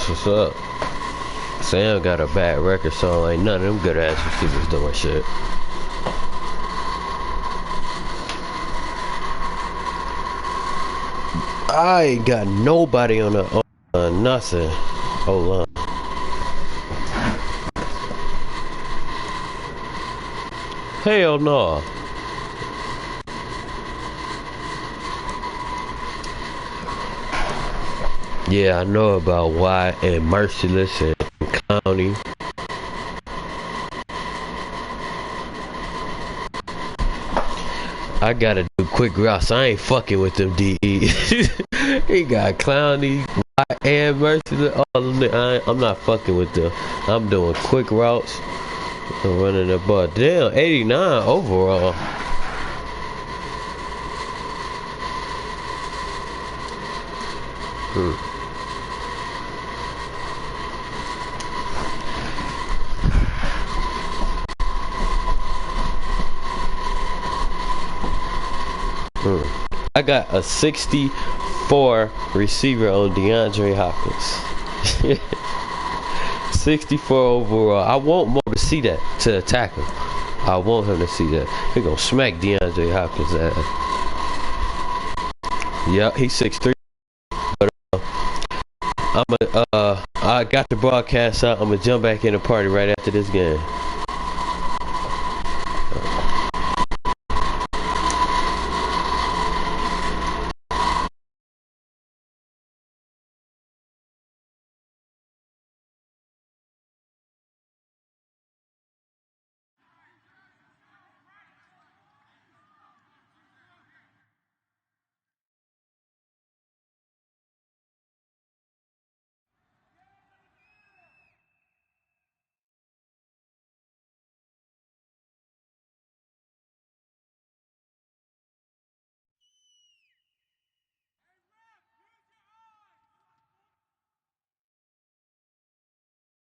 That's what's up. Sam got a bad record, so ain't none of them good ass receivers doing shit. I ain't got nobody on the nothing. Hold on. Hell no. Yeah, I know about White and Merciless and Clowney. I gotta do quick routes. I ain't fucking with them DE. He got Clowney, White, and Merciless. All of them. I'm not fucking with them. I'm doing quick routes and running the ball. Damn, 89 overall. I got a 64 receiver on DeAndre Hopkins. 64 overall. I want Mo to see that, to attack him. I want him to see that. He gonna smack DeAndre Hopkins ass. Yeah, he's 6'3". But I got the broadcast out. I'm gonna jump back in the party right after this game.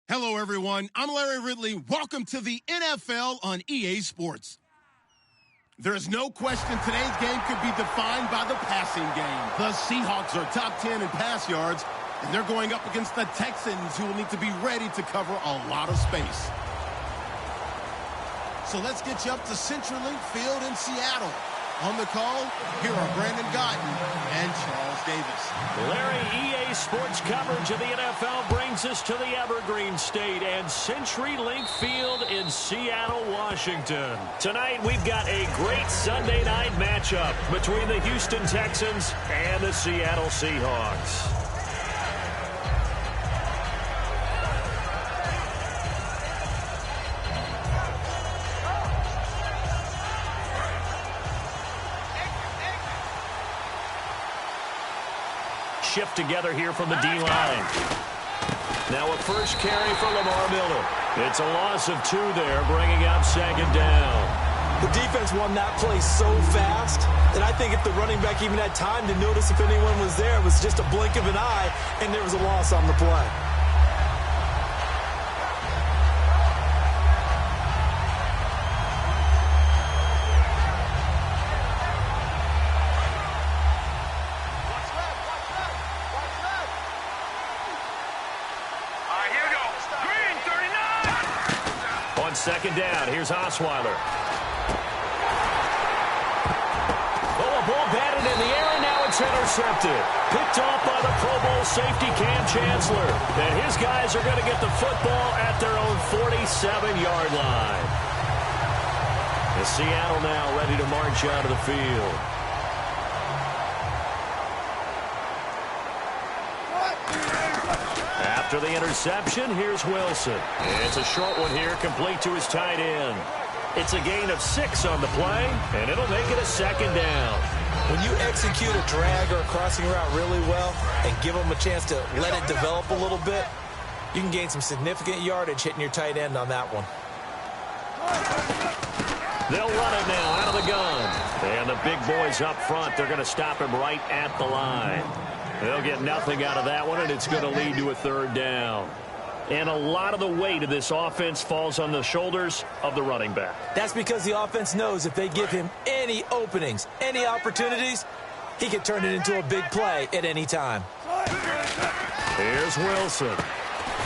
Hello, everyone. I'm Larry Ridley. Welcome to the NFL on EA Sports. There's no question today's game could be defined by the passing game. The Seahawks are top 10 in pass yards, and they're going up against the Texans, who will need to be ready to cover a lot of space. So let's get you up to CenturyLink Field in Seattle. On the call, here are Brandon Gotton and Charles Davis. Larry, EA Sports coverage of the NFL brings us to the Evergreen State and CenturyLink Field in Seattle, Washington. Tonight, we've got a great Sunday night matchup between the Houston Texans and the Seattle Seahawks. Shift together here from the D-line. Now a first carry for Lamar Miller. It's a loss of 2 there, bringing up second down. The defense won that play so fast that I think if the running back even had time to notice if anyone was there, it was just a blink of an eye, and there was a loss on the play. Second down. Here's Osweiler. Oh, a ball batted in the air, and now it's intercepted. Picked off by the Pro Bowl safety Cam Chancellor. And his guys are going to get the football at their own 47-yard line. And Seattle now ready to march out of the field. After the interception, here's Wilson. It's a short one here, complete to his tight end. It's a gain of 6 on the play, and it'll make it a second down. When you execute a drag or a crossing route really well and give them a chance to let it develop a little bit, you can gain some significant yardage hitting your tight end on that one. They'll run it now out of the gun. And the big boys up front, they're going to stop him right at the line. They'll get nothing out of that one, and it's going to lead to a third down. And a lot of the weight of this offense falls on the shoulders of the running back. That's because the offense knows if they give him any openings, any opportunities, he can turn it into a big play at any time. Here's Wilson.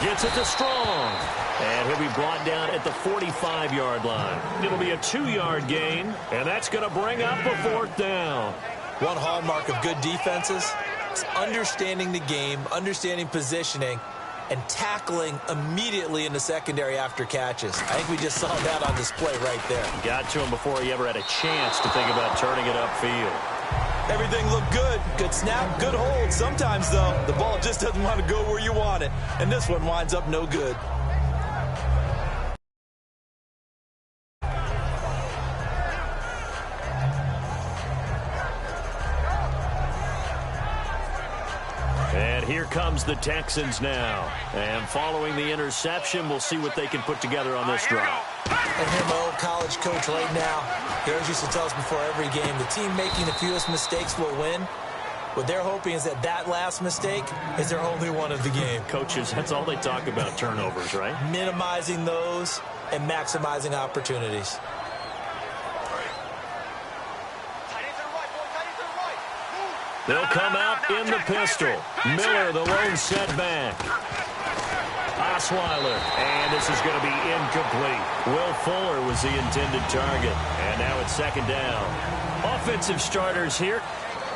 Gets it to Strong. And he'll be brought down at the 45-yard line. It'll be a 2-yard gain, and that's going to bring up a 4th down. One hallmark of good defenses is understanding the game, understanding positioning, and tackling immediately in the secondary after catches. I think we just saw that on display right there. Got to him before he ever had a chance to think about turning it upfield. Everything looked good. Good snap, good hold. Sometimes, though, the ball just doesn't want to go where you want it. And this one winds up no good. And here comes the Texans now. And following the interception, we'll see what they can put together on this drive. And here, my old college coach right now, he always used to tell us before every game, the team making the fewest mistakes will win. What they're hoping is that that last mistake is their only one of the game. Coaches, that's all they talk about, turnovers, right? Minimizing those and maximizing opportunities. They'll come out in the pistol. Miller, the lone setback. Osweiler, and this is going to be incomplete. Will Fuller was the intended target, and now it's 2nd down. Offensive starters here.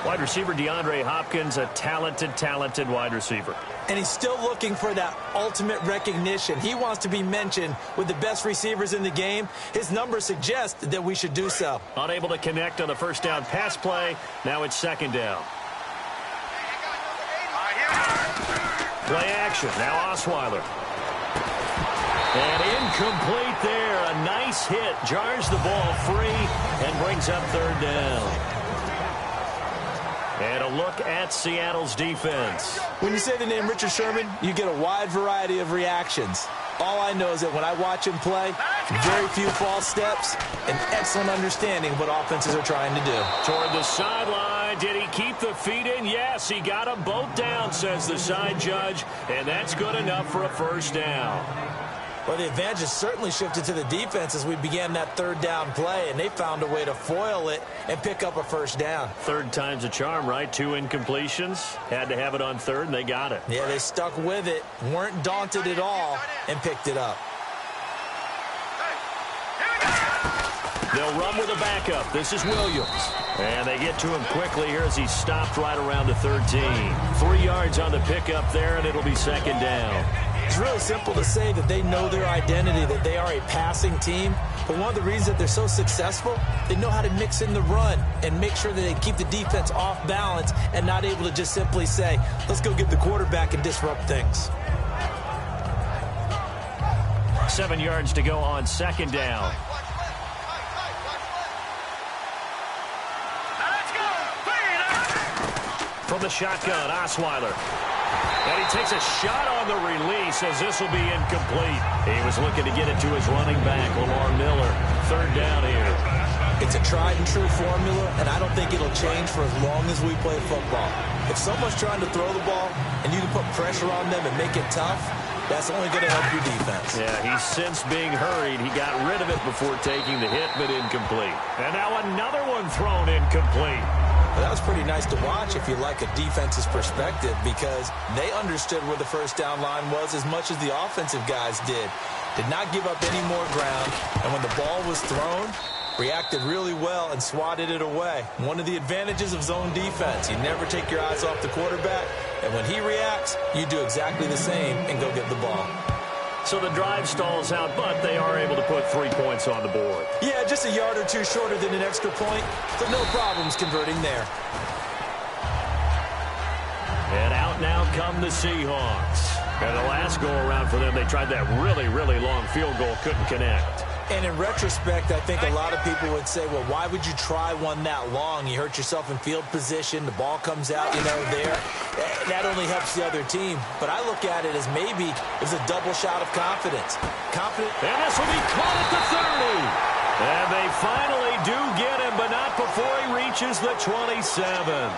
Wide receiver DeAndre Hopkins, a talented wide receiver. And he's still looking for that ultimate recognition. He wants to be mentioned with the best receivers in the game. His numbers suggest that we should do so. Unable to connect on the 1st down pass play. Now it's 2nd down. Play action. Now Osweiler. And incomplete there. A nice hit. Jars the ball free and brings up 3rd down. And a look at Seattle's defense. When you say the name Richard Sherman, you get a wide variety of reactions. All I know is that when I watch him play, very few false steps, and excellent understanding of what offenses are trying to do. Toward the sideline. Did he keep the feet in? Yes, he got them both down, says the side judge, and that's good enough for a 1st down. Well, the advantage has certainly shifted to the defense as we began that 3rd down play, and they found a way to foil it and pick up a 1st down. 3rd time's a charm, right? 2 incompletions. Had to have it on 3rd, and they got it. Yeah, they stuck with it, weren't daunted at all, and picked it up. They'll run with a backup. This is Williams. And they get to him quickly here as he stopped right around the 13. 3 yards on the pickup there, and it'll be 2nd down. It's really simple to say that they know their identity, that they are a passing team. But one of the reasons that they're so successful, they know how to mix in the run and make sure that they keep the defense off balance and not able to just simply say, let's go get the quarterback and disrupt things. 7 yards to go on 2nd down. From the shotgun, Osweiler. And he takes a shot on the release as this will be incomplete. He was looking to get it to his running back, Lamar Miller. 3rd down here. It's a tried-and-true formula, and I don't think it'll change for as long as we play football. If someone's trying to throw the ball and you can put pressure on them and make it tough, that's only going to help your defense. Yeah, he's since being hurried. He got rid of it before taking the hit, but incomplete. And now another one thrown incomplete. Well, that was pretty nice to watch if you like a defense's perspective, because they understood where the 1st down line was as much as the offensive guys did. Did not give up any more ground, and when the ball was thrown, reacted really well and swatted it away. One of the advantages of zone defense, you never take your eyes off the quarterback, and when he reacts, you do exactly the same and go get the ball. So the drive stalls out, but they are able to put 3 points on the board. Yeah, just a yard or two shorter than an extra point, so no problems converting there. And out now come the Seahawks. And the last go-around for them, they tried that really long field goal, couldn't connect. And in retrospect, I think a lot of people would say, well, why would you try one that long? You hurt yourself in field position. The ball comes out, there. That only helps the other team. But I look at it as maybe it was a double shot of confidence. And this will be caught at the 30. And they finally do get him, but not before he reaches the 27.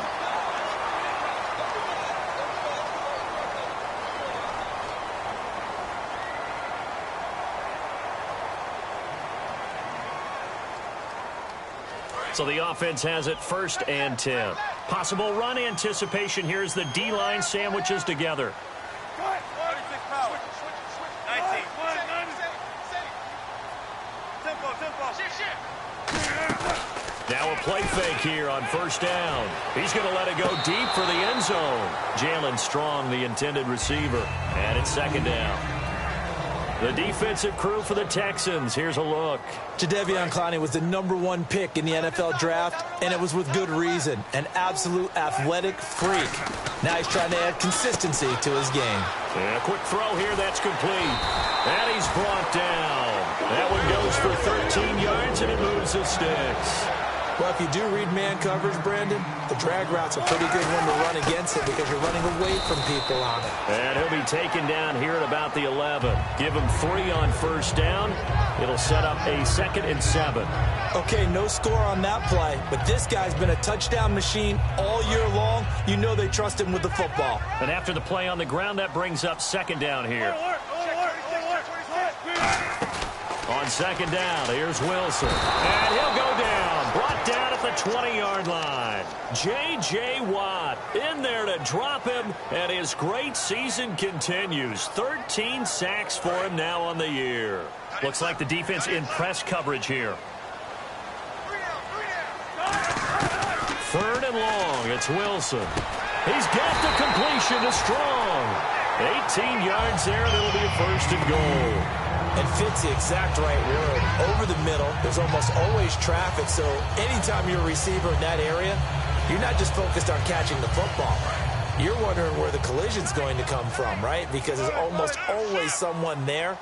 So the offense has it 1st and 10. Possible run anticipation here as the D-line sandwiches together. Now a play fake here on first down. He's going to let it go deep for the end zone. Jalen Strong, the intended receiver. And it's second down. The defensive crew for the Texans. Here's a look. Jadeveon Clowney was the #1 pick in the NFL draft, and it was with good reason. An absolute athletic freak. Now he's trying to add consistency to his game. And a quick throw here. That's complete. And he's brought down. That one goes for 13 yards, and it moves the sticks. Well, if you do read man coverage, Brandon, the drag route's a pretty good one to run against it because you're running away from people on it. And he'll be taken down here at about the 11. Give him 3 on first down. It'll set up a 2nd and 7. Okay, no score on that play, but this guy's been a touchdown machine all year long. You know they trust him with the football. And after the play on the ground, that brings up 2nd down here. On 2nd down, here's Wilson. And he'll go down. Brought down at the 20-yard line. J.J. Watt in there to drop him, and his great season continues. 13 sacks for him now on the year. Looks like the defense in press coverage here. 3rd and long, it's Wilson. He's got the completion to Strong. 18 yards there, and it'll be a 1st and goal. And fits the exact right word. Over the middle, there's almost always traffic, so anytime you're a receiver in that area, you're not just focused on catching the football. You're wondering where the collision's going to come from, right? Because there's almost always someone there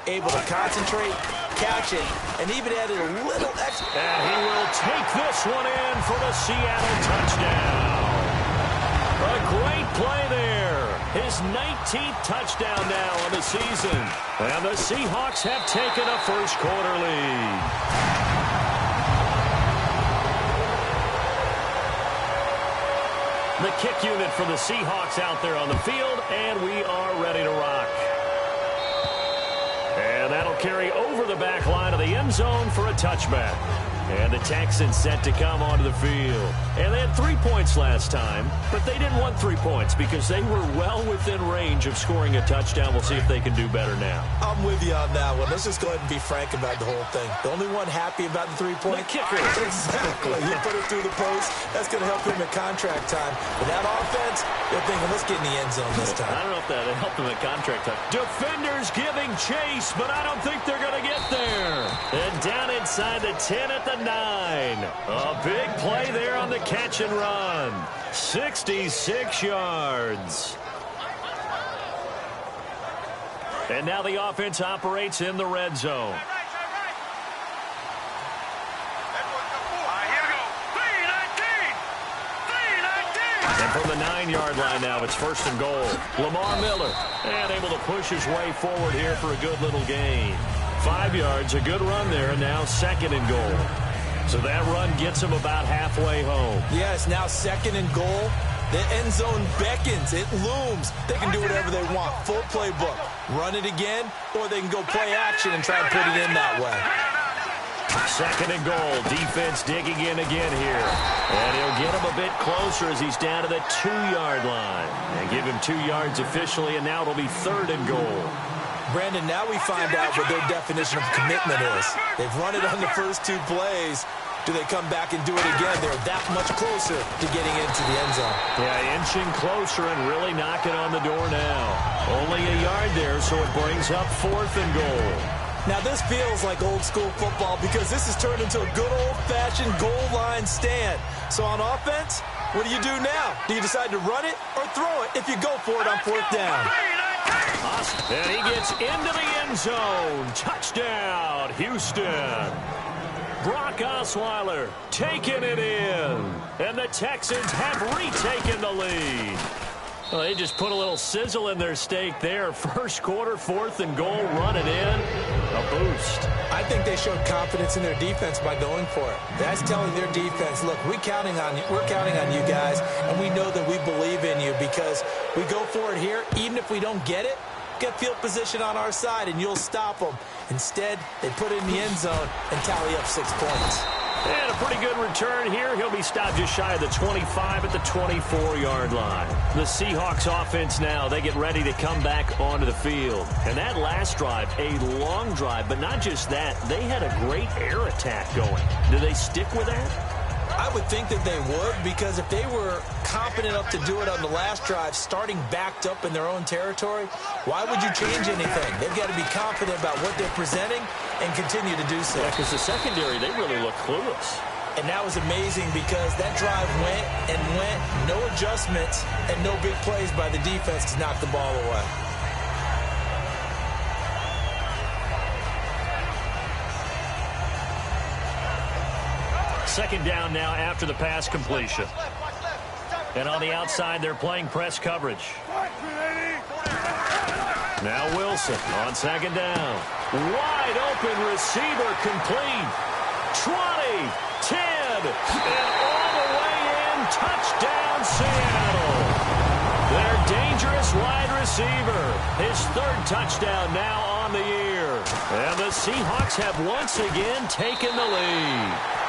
able to concentrate, catch it, and even added a little extra. And he will take this one in for the Seattle touchdown. A great play there. His 19th touchdown now on the season. And the Seahawks have taken a first-quarter lead. The kick unit for the Seahawks out there on the field, and we are ready to rock. And that'll carry over the back line of the end zone for a touchback. And the Texans set to come onto the field. And they had 3 points last time, but they didn't want 3 points because they were well within range of scoring a touchdown. We'll see if they can do better now. I'm with you on that one. Let's just go ahead and be frank about the whole thing. The only one happy about the 3-point? The kicker. Exactly. You put it through the post. That's going to help him at contract time. But that offense, they're thinking, let's get in the end zone this time. I don't know if that helped him at contract time. Defenders giving chase, but I don't think they're going to get there. And down inside the 10 at the 9. A big play there on the catch and run. 66 yards. And now the offense operates in the red zone. And from the 9-yard line now, it's 1st and goal. Lamar Miller, and able to push his way forward here for a good little gain. 5 yards, a good run there, and now 2nd and goal. So that run gets him about halfway home. Yes, now 2nd and goal. The end zone beckons. It looms. They can do whatever they want. Full playbook. Run it again, or they can go play action and try and put it in that way. 2nd and goal. Defense digging in again here. And he'll get him a bit closer as he's down to the 2-yard line. And give him 2 yards officially, and now it'll be 3rd and goal. Brandon, now we find out what their definition of commitment is. They've run it on the first 2 plays. Do they come back and do it again? They're that much closer to getting into the end zone. Yeah, inching closer and really knocking on the door now. Only a yard there, so it brings up 4th and goal. Now, this feels like old school football because this has turned into a good old-fashioned goal line stand. So on offense, what do you do now? Do you decide to run it or throw it if you go for it on 4th down? And he gets into the end zone. Touchdown, Houston. Brock Osweiler taking it in. And the Texans have retaken the lead. Well, they just put a little sizzle in their steak there. First quarter, 4th and goal, run it in. A boost. I think they showed confidence in their defense by going for it. That's telling their defense, look, we're counting on you guys, and we know that we believe in you because we go for it here. Even if we don't get it, get field position on our side, and you'll stop them. Instead, they put it in the end zone and tally up 6 points. And a pretty good return here. He'll be stopped just shy of the 25 at the 24-yard line. The Seahawks offense now, they get ready to come back onto the field. And that last drive, a long drive, but not just that. They had a great air attack going. Do they stick with that? I would think that they would, because if they were confident enough to do it on the last drive, starting backed up in their own territory, why would you change anything? They've got to be confident about what they're presenting and continue to do so. Yeah, because the secondary, they really look clueless. And that was amazing because that drive went and went, no adjustments and no big plays by the defense to knock the ball away. Second down now after the pass completion. And on the outside, they're playing press coverage. Now Wilson on second down. Wide open receiver complete. 20, 10, and all the way in. Touchdown, Seattle. Their dangerous wide receiver. His third touchdown now on the year. And the Seahawks have once again taken the lead.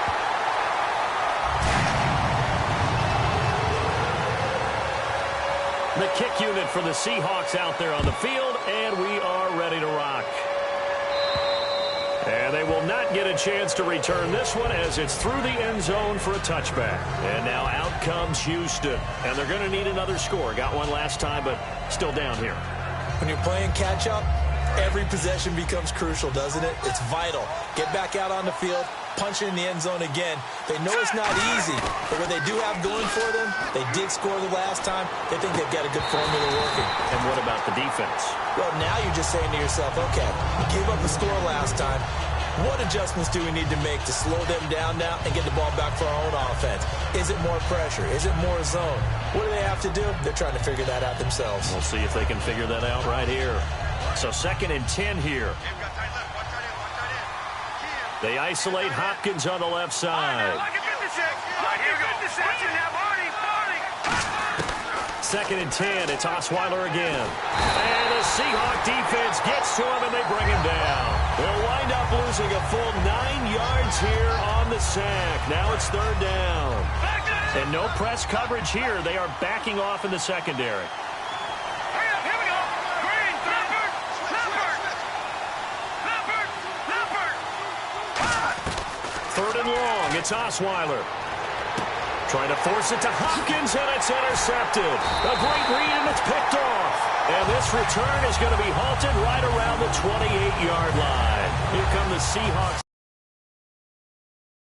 The kick unit for the Seahawks out there on the field, and we are ready to rock. And they will not get a chance to return this one as it's through the end zone for a touchback. And now out comes Houston, and they're going to need another score. Got one last time, but still down here. When you're playing catch-up, every possession becomes crucial, doesn't it? It's vital. Get back out on the field, punch it in the end zone again. They know it's not easy, but what they do have going for them, they did score the last time. They think they've got a good formula working. And what about the defense? Well, now you're just saying to yourself, okay, we gave up a score last time. What adjustments do we need to make to slow them down now and get the ball back for our own offense? Is it more pressure? Is it more zone? What do they have to do? They're trying to figure that out themselves. We'll see if they can figure that out right here. So 2nd and 10 here. They isolate Hopkins on the left side. 2nd and 10. It's Osweiler again. And the Seahawk defense gets to him, and they bring him down. They'll wind up losing a full 9 yards here on the sack. Now it's 3rd down. And no press coverage here. They are backing off in the secondary. Third and long, it's Osweiler. Trying to force it to Hopkins, and it's intercepted. A great read, and it's picked off. And this return is going to be halted right around the 28-yard line. Here come the Seahawks.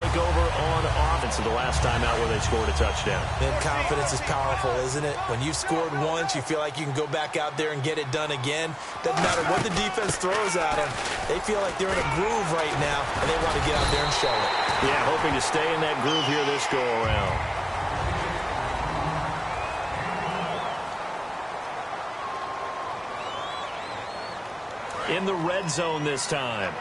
Take over on offense the last time out where they scored a touchdown. And confidence is powerful, isn't it? When you've scored once, you feel like you can go back out there and get it done again. Doesn't matter what the defense throws at them. They feel like they're in a groove right now, and they want to get out there and show it. Yeah, hoping to stay in that groove here this go-around. In the red zone this time.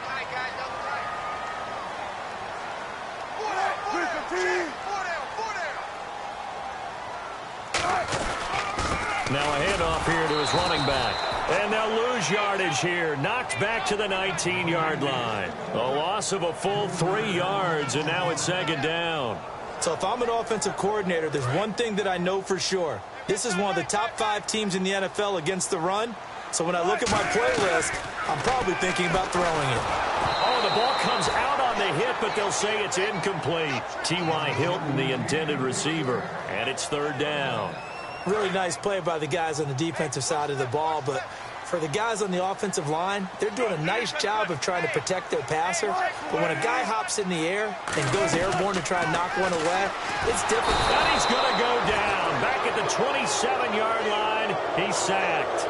Now a handoff here to his running back. And they'll lose yardage here. Knocked back to the 19-yard line. A loss of a full 3 yards, and now it's 2nd down. So if I'm an offensive coordinator, there's one thing that I know for sure. This is one of the top 5 teams in the NFL against the run. So when I look at my play list, I'm probably thinking about throwing it. Oh, the ball comes out on the hit, but they'll say it's incomplete. T.Y. Hilton, the intended receiver, and it's 3rd down. Really nice play by the guys on the defensive side of the ball, but for the guys on the offensive line, they're doing a nice job of trying to protect their passer. But when a guy hops in the air and goes airborne to try and knock one away, it's different. And he's going to go down. Back at the 27-yard line, he's sacked.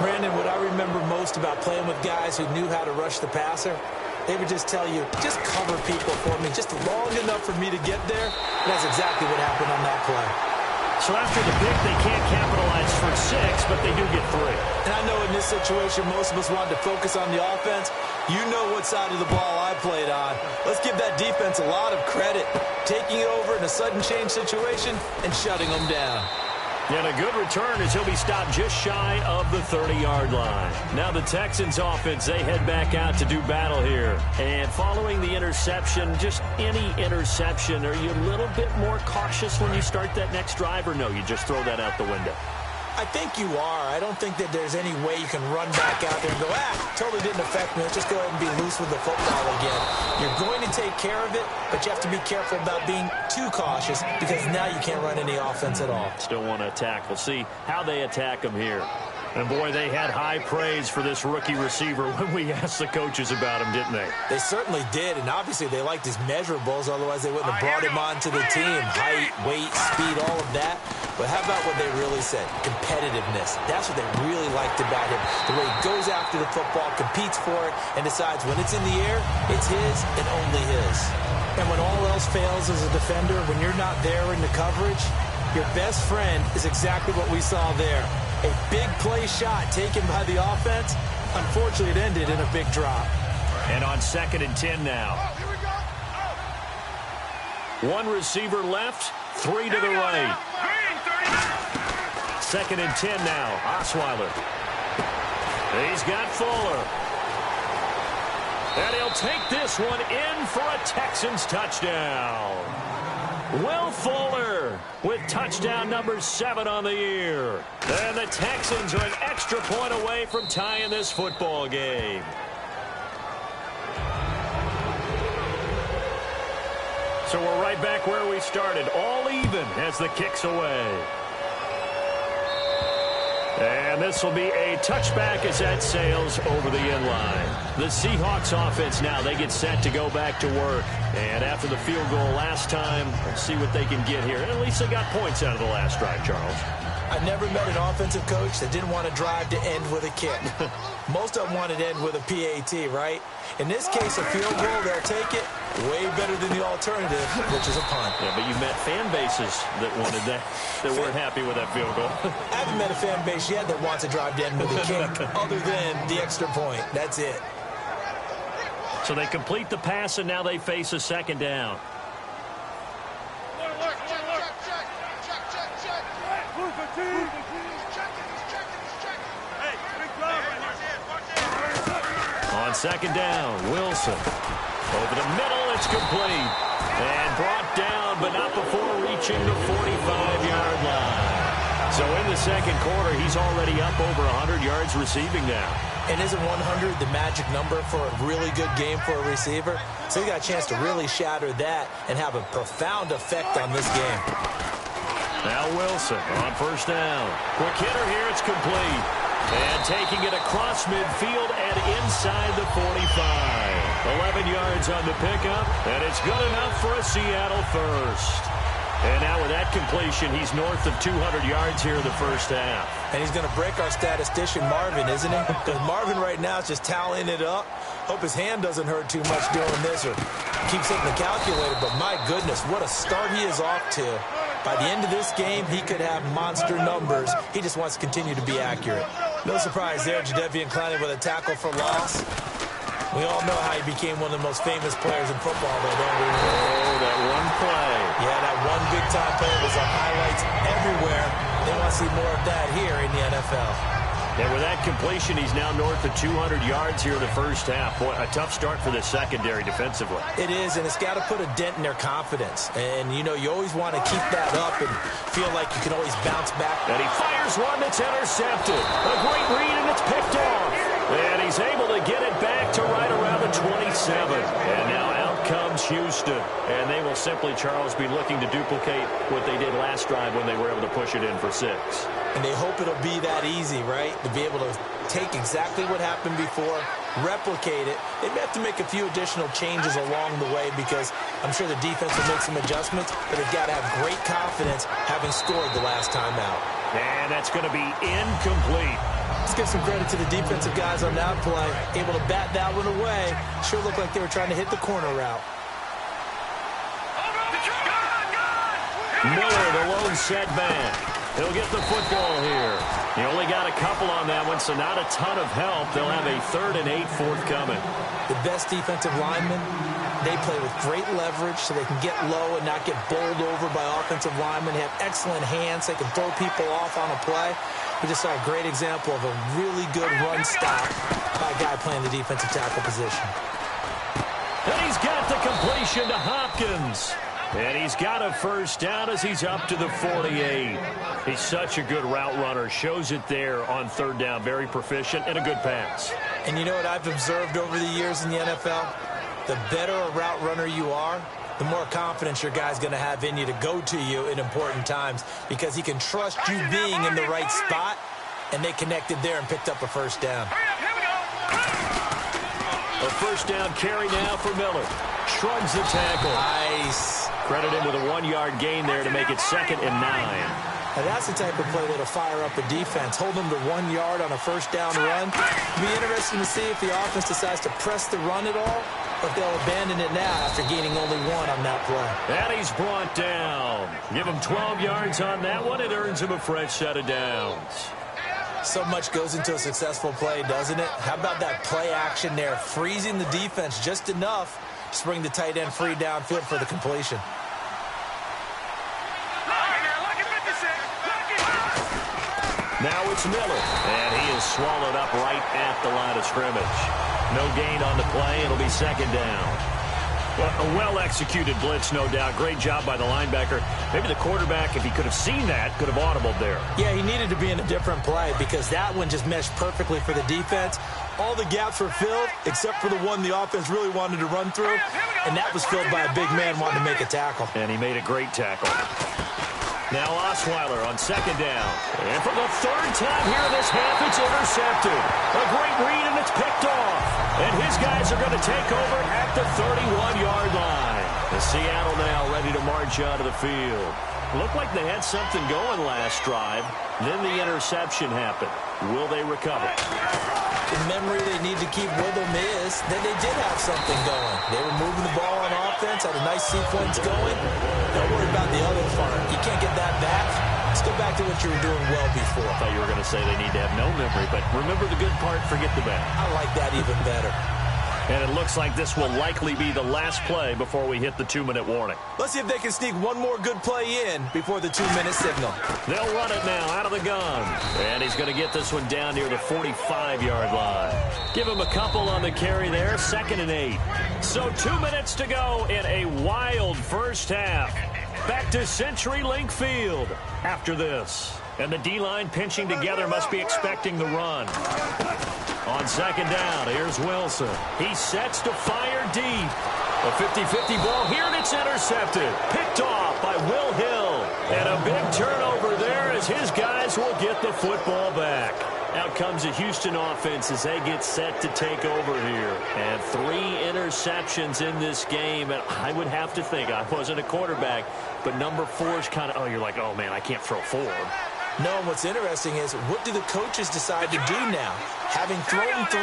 Brandon, what I remember most about playing with guys who knew how to rush the passer, they would just tell you, just cover people for me, just long enough for me to get there. And that's exactly what happened on that play. So after the pick, they can't capitalize for 6, but they do get 3. And I know in this situation, most of us wanted to focus on the offense. You know what side of the ball I played on. Let's give that defense a lot of credit. Taking it over in a sudden change situation and shutting them down. And a good return as he'll be stopped just shy of the 30-yard line. Now the Texans offense, they head back out to do battle here. And following the interception, just any interception, are you a little bit more cautious when you start that next drive, or no, you just throw that out the window? I think you are. I don't think that there's any way you can run back out there and go, totally didn't affect me. Let's just go ahead and be loose with the football again. You're going to take care of it, but you have to be careful about being too cautious because now you can't run any offense at all. Still want to attack. We'll see how they attack him here. And, boy, they had high praise for this rookie receiver when we asked the coaches about him, didn't they? They certainly did, and obviously they liked his measurables. Otherwise, they wouldn't have brought him onto the team. Height, weight, speed, all of that. But how about what they really said? Competitiveness. That's what they really liked about him. The way he goes after the football, competes for it, and decides when it's in the air, it's his and only his. And when all else fails as a defender, when you're not there in the coverage, your best friend is exactly what we saw there. A big play shot taken by the offense. Unfortunately, it ended in a big drop. And on 2nd and 10 now. One receiver left, 3 to the right. 2nd and 10 now. Osweiler. He's got Fuller. And he'll take this one in for a Texans touchdown. Will Fuller with touchdown number 7 on the year. And the Texans are an extra point away from tying this football game. So we're right back where we started, all even as the kick's away. And this will be a touchback as that sails over the end line. The Seahawks offense now, they get set to go back to work. And after the field goal last time, let's see what they can get here. And at least they got points out of the last drive, Charles. I never met an offensive coach that didn't want to drive to end with a kick. Most of them wanted to end with a PAT, right? In this case, a field goal, they'll take it. Way better than the alternative, which is a punt. Yeah, but you met fan bases that wanted that, that weren't happy with that field goal. I haven't met a fan base yet that wants to drive to end with a kick other than the extra point. That's it. So they complete the pass, and now they face a 2nd down. On 2nd down, Wilson. Over the middle, it's complete. And brought down, but not before reaching the 45-yard line. So in the 2nd quarter, he's already up over 100 yards receiving now. And isn't 100 the magic number for a really good game for a receiver? So he got a chance to really shatter that and have a profound effect on this game. Now Wilson on 1st down. Quick hitter here, it's complete. And taking it across midfield and inside the 45. 11 yards on the pickup, and it's good enough for a Seattle first. And now with that completion, he's north of 200 yards here in the 1st half. And he's going to break our statistician Marvin, isn't he? Because Marvin right now is just tallying it up. Hope his hand doesn't hurt too much doing this or keeps hitting the calculator. But my goodness, what a start he is off to. By the end of this game, he could have monster numbers. He just wants to continue to be accurate. No surprise there, Jadeveon Clowney with a tackle for loss. We all know how he became one of the most famous players in football, though, don't we? Oh, that one play. Yeah, that one big-time play was on highlights everywhere. They want to see more of that here in the NFL. And with that completion, he's now north of 200 yards here in the 1st half. Boy, a tough start for the secondary defensively. It is, and it's got to put a dent in their confidence. And, you know, you always want to keep that up and feel like you can always bounce back. And he fires one that's intercepted. A great read, and it's picked off. And he's able to get it back to right around the 27. And now out comes Houston. And they will simply, Charles, be looking to duplicate what they did last drive when they were able to push it in for 6. And they hope it'll be that easy, right? To be able to take exactly what happened before, replicate it. They may have to make a few additional changes along the way because I'm sure the defense will make some adjustments, but they've got to have great confidence having scored the last time out. And that's going to be incomplete. Let's give some credit to the defensive guys on that play. Able to bat that one away. Sure looked like they were trying to hit the corner route. Miller, the lone setback. He'll get the football here. He only got a a couple on that one, so not a ton of help. They'll have a 3rd and 8 forthcoming. The best defensive linemen, they play with great leverage so they can get low and not get bowled over by offensive linemen. They have excellent hands. They can throw people off on a play. We just saw a great example of a really good run stop by a guy playing the defensive tackle position. And he's got the completion to Hopkins. And he's got a first down as he's up to the 48. He's such a good route runner. Shows it there on 3rd down. Very proficient and a good pass. And you know what I've observed over the years in the NFL? The better a route runner you are, the more confidence your guy's going to have in you to go to you in important times because he can trust you being in the right spot, and they connected there and picked up a first down. A first down carry now for Miller. Shrugs the tackle. Nice. Credit him with a 1-yard gain there to make it 2nd and 9. Now that's the type of play that'll fire up a defense. Hold them to 1 yard on a first down run. It'll be interesting to see if the offense decides to press the run at all, or if they'll abandon it now after gaining only 1 on that play. And he's brought down. Give him 12 yards on that one. It earns him a fresh set of downs. So much goes into a successful play, doesn't it? How about that play action there, freezing the defense just enough to bring the tight end free downfield for the completion. Now it's Miller, and he is swallowed up right at the line of scrimmage. No gain on the play. It'll be 2nd down. Well, a well-executed blitz, no doubt. Great job by the linebacker. Maybe the quarterback, if he could have seen that, could have audibled there. Yeah, he needed to be in a different play because that one just meshed perfectly for the defense. All the gaps were filled except for the one the offense really wanted to run through, and that was filled by a big man wanting to make a tackle. And he made a great tackle. Now Osweiler on 2nd down. And for the 3rd time here in this half, it's intercepted. A great read, and it's picked off. And his guys are going to take over at the 31-yard line. The Seattle now ready to march out of the field. Looked like they had something going last drive. Then the interception happened. Will they recover? The memory they need to keep with them is that they did have something going. They were moving the ball on offense, had a nice sequence going. Don't worry about the other part. You can't get that back. Let's go back to what you were doing well before. I thought you were going to say they need to have no memory, but remember the good part, forget the bad. I like that even better. And it looks like this will likely be the last play before we hit the 2-minute warning. Let's see if they can sneak one more good play in before the 2-minute signal. They'll run it now out of the gun. And he's going to get this one down near the 45-yard line. Give him a couple on the carry there, 2nd and 8. So 2 minutes to go in a wild first half. Back to CenturyLink Field after this. And the D-line pinching together must be expecting the run. On 2nd down, here's Wilson. He sets to fire deep. A 50-50 ball here, and it's intercepted. Picked off by Will Hill. And a big turnover there as his guys will get the football back. Out comes the Houston offense as they get set to take over here. And 3 interceptions in this game. And I would have to think, I wasn't a quarterback, but number 4 is kind of, you're like, oh, man, I can't throw 4. No, and what's interesting is, what do the coaches decide to do now? Having thrown 3,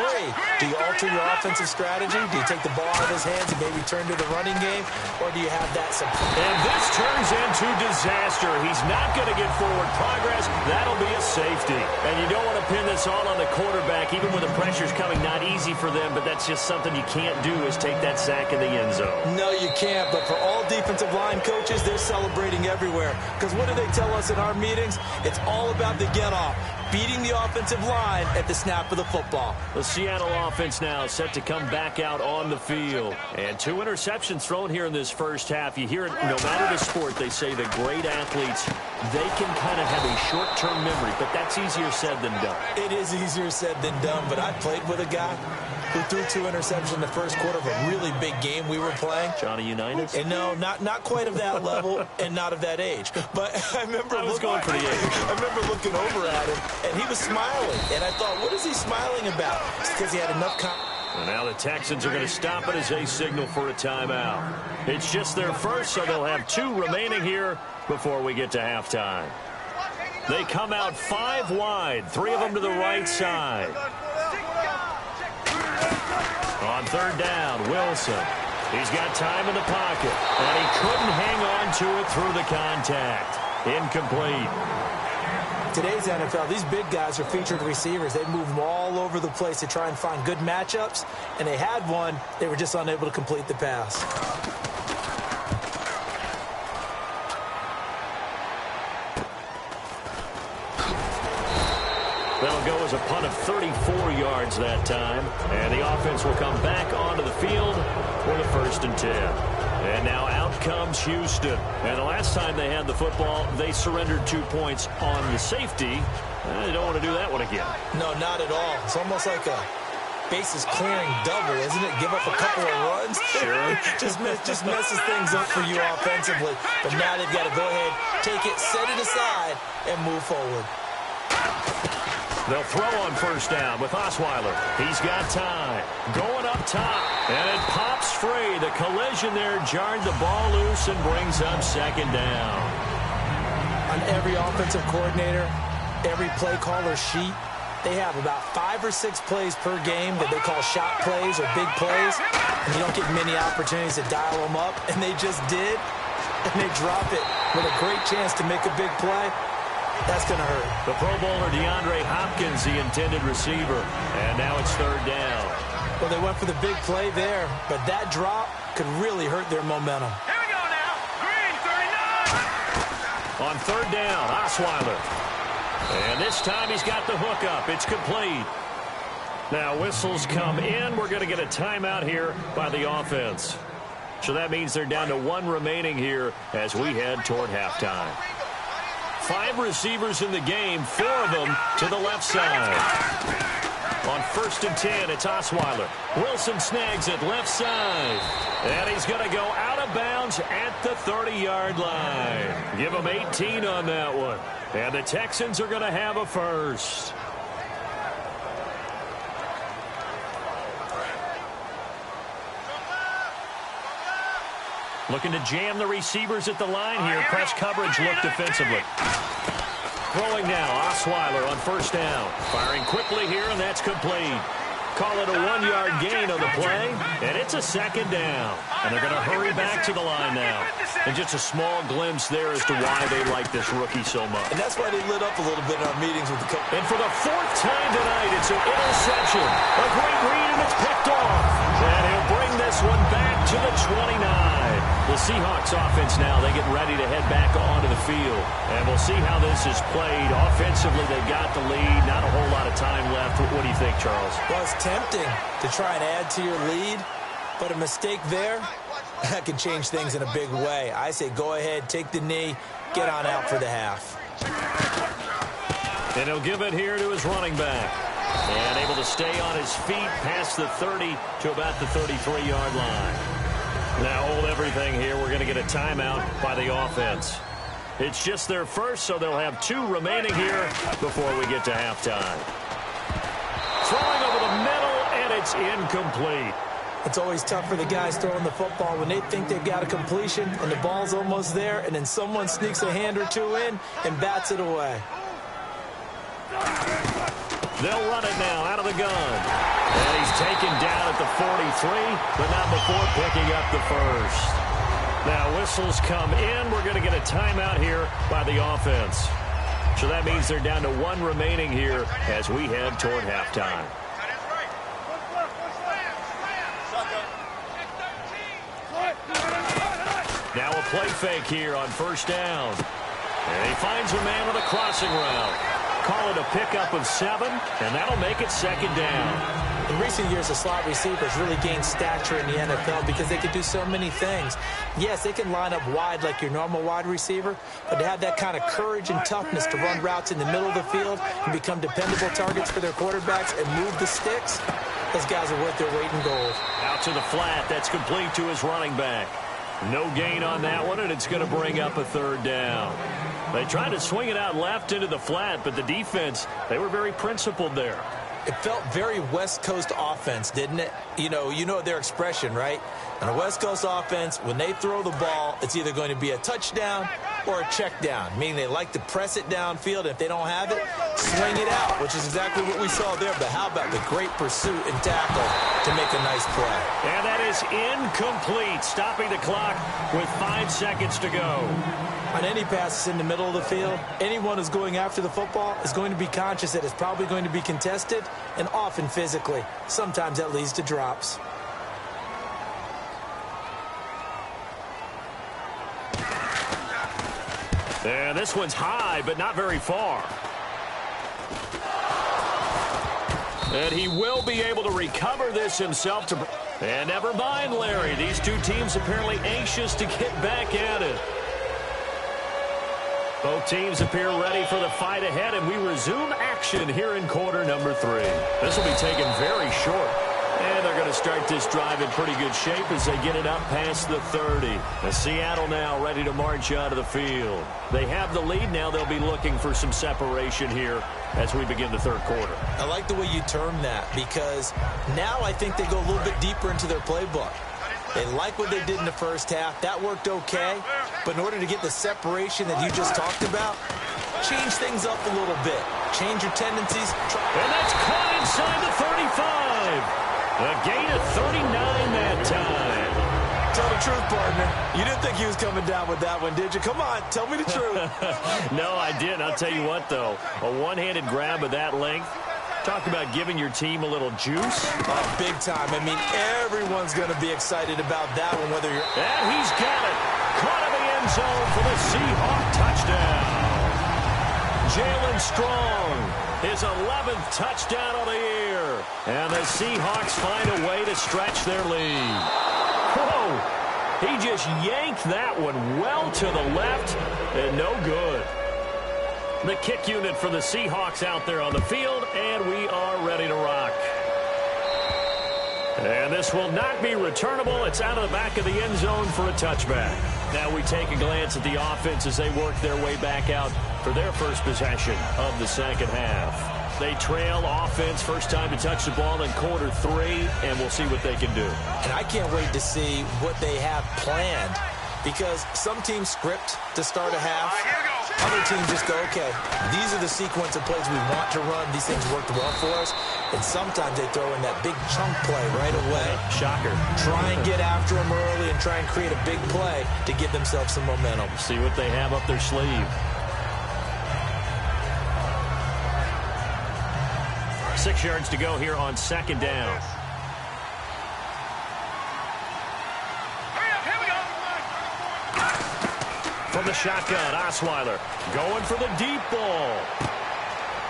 do you alter your offensive strategy? Do you take the ball out of his hands and maybe turn to the running game? Or do you have that support? And this turns into disaster. He's not going to get forward progress. That'll be a safety. And you don't want to pin this all on the quarterback, even when the pressure's coming. Not easy for them, but that's just something you can't do, is take that sack in the end zone. No, you can't. But for all defensive line coaches, they're celebrating everywhere. Because what do they tell us in our meetings? It's all about the get-off. Beating the offensive line at the snap of the football. The Seattle offense now set to come back out on the field. And 2 interceptions thrown here in this first half. You hear it, no matter the sport, they say the great athletes, they can kind of have a short-term memory, but that's easier said than done. It is easier said than done, but I played with a guy who threw 2 interceptions in the first quarter of a really big game we were playing. Johnny Unitas? And no, not quite of that level and not of that age. But I remember going for the age. I remember looking over at him, and he was smiling. And I thought, what is he smiling about? It's because he had enough And now the Texans are going to stop it as they signal for a timeout. It's just their first, so they'll have 2 remaining here before we get to halftime. They come out 5 wide, 3 of them to the right side. On 3rd down, Wilson. He's got time in the pocket, and he couldn't hang on to it through the contact. Incomplete. Today's NFL, these big guys are featured receivers. They move them all over the place to try and find good matchups, and they had one. They were just unable to complete the pass. That'll go as a punt of 34 yards that time. And the offense will come back onto the field for the 1st and 10. And now out comes Houston. And the last time they had the football, they surrendered 2 points on the safety. They don't want to do that one again. No, not at all. It's almost like a bases clearing double, isn't it? Give up a couple of runs. Sure. just messes things up for you offensively. But now they've got to go ahead, take it, set it aside, and move forward. They'll throw on 1st down with Osweiler. He's got time. Going up top. And it pops free. The collision there jarred the ball loose and brings up 2nd down. On every offensive coordinator, every play caller sheet, they have about 5 or 6 plays per game that they call shot plays or big plays. And you don't get many opportunities to dial them up. And they just did. And they drop it with a great chance to make a big play. That's going to hurt. The Pro Bowler DeAndre Hopkins, the intended receiver. And now it's 3rd down. Well, they went for the big play there, but that drop could really hurt their momentum. Here we go now. Green, 39. On 3rd down, Osweiler. And this time he's got the hook up. It's complete. Now whistles come in. We're going to get a timeout here by the offense. So that means they're down to 1 remaining here as we head toward halftime. 5 receivers in the game, 4 of them to the left side. On 1st and 10, it's Osweiler. Wilson snags it left side. And he's going to go out of bounds at the 30-yard line. Give him 18 on that one. And the Texans are going to have a first. Looking to jam the receivers at the line here. Press coverage look defensively. Throwing now, Osweiler on 1st down. Firing quickly here, and that's complete. Call it a 1-yard gain on the play, and it's a 2nd down. And they're going to hurry back to the line now. And just a small glimpse there as to why they like this rookie so much. And that's why they lit up a little bit in our meetings with the coach. And for the 4th time tonight, it's an interception. A great read, and it's picked off. And he'll bring this one back to the 29. The Seahawks offense now, they get ready to head back onto the field. And we'll see how this is played. Offensively, they got the lead. Not a whole lot of time left. What do you think, Charles? Well, it's tempting to try and add to your lead, but a mistake there, that can change things in a big way. I say go ahead, take the knee, get on out for the half. And he'll give it here to his running back. And able to stay on his feet past the 30 to about the 33-yard line. Now hold everything here. We're going to get a timeout by the offense. It's just their first, so they'll have 2 remaining here before we get to halftime. Throwing over the middle, and it's incomplete. It's always tough for the guys throwing the football when they think they've got a completion and the ball's almost there, and then someone sneaks a hand or 2 in and bats it away. They'll run it now out of the gun. And he's taken down at the 43, but not before picking up the first. Now whistles come in. We're going to get a timeout here by the offense. So that means they're down to 1 remaining here as we head toward halftime. Now a play fake here on 1st down. And he finds a man with a crossing route. Call it a pickup of 7, and that'll make it 2nd down. In recent years, the slot receivers really gained stature in the NFL because they could do so many things. Yes, they can line up wide like your normal wide receiver, but to have that kind of courage and toughness to run routes in the middle of the field and become dependable targets for their quarterbacks and move the sticks, those guys are worth their weight in gold. Out to the flat. That's complete to his running back. No gain on that one, and it's going to bring up a 3rd down. They tried to swing it out left into the flat, but the defense, they were very principled there. It felt very West Coast offense, didn't it? You know their expression, right? On a West Coast offense, when they throw the ball, it's either going to be a touchdown or a check down, meaning they like to press it downfield. If they don't have it, swing it out, which is exactly what we saw there. But how about the great pursuit and tackle to make a nice play? And that is incomplete, stopping the clock with 5 seconds to go. On any passes in the middle of the field, anyone who's going after the football is going to be conscious that it's probably going to be contested, and often physically. Sometimes that leads to drops. And this one's high, but not very far. And he will be able to recover this himself. And never mind, Larry. These two teams apparently anxious to get back at it. Both teams appear ready for the fight ahead, and we resume action here in quarter number 3. This will be taken very short. And they're going to start this drive in pretty good shape as they get it up past the 30. And Seattle now ready to march out of the field. They have the lead now. They'll be looking for some separation here as we begin the third quarter. I like the way you term that, because now I think they go a little bit deeper into their playbook. They like what they did in the first half. That worked okay. But in order to get the separation that you just talked about, change things up a little bit. Change your tendencies. And that's caught inside the 35. A gain of 39 that time. Tell the truth, partner. You didn't think he was coming down with that one, did you? Come on, tell me the truth. No, I didn't. I'll tell you what, though. A one-handed grab of that length. Talk about giving your team a little juice. Oh, big time. I mean, everyone's going to be excited about that one, whether you're... And he's got it. Caught in the end zone for the Seahawk touchdown. Jalen Strong, his 11th touchdown of the year. And the Seahawks find a way to stretch their lead. Whoa! He just yanked that one well to the left, and no good. The kick unit for the Seahawks out there on the field, and we are ready to rock. And this will not be returnable. It's out of the back of the end zone for a touchback. Now we take a glance at the offense as they work their way back out for their first possession of the second half. They trail offense, first time to touch the ball in quarter 3, and we'll see what they can do. And I can't wait to see what they have planned, because some teams script to start a half. Other teams just go, okay, these are the sequence of plays we want to run. These things worked well for us. And sometimes they throw in that big chunk play right away. Shocker. Try and get after them early and try and create a big play to give themselves some momentum. See what they have up their sleeve. 6 yards to go here on second down. From the shotgun, Osweiler going for the deep ball.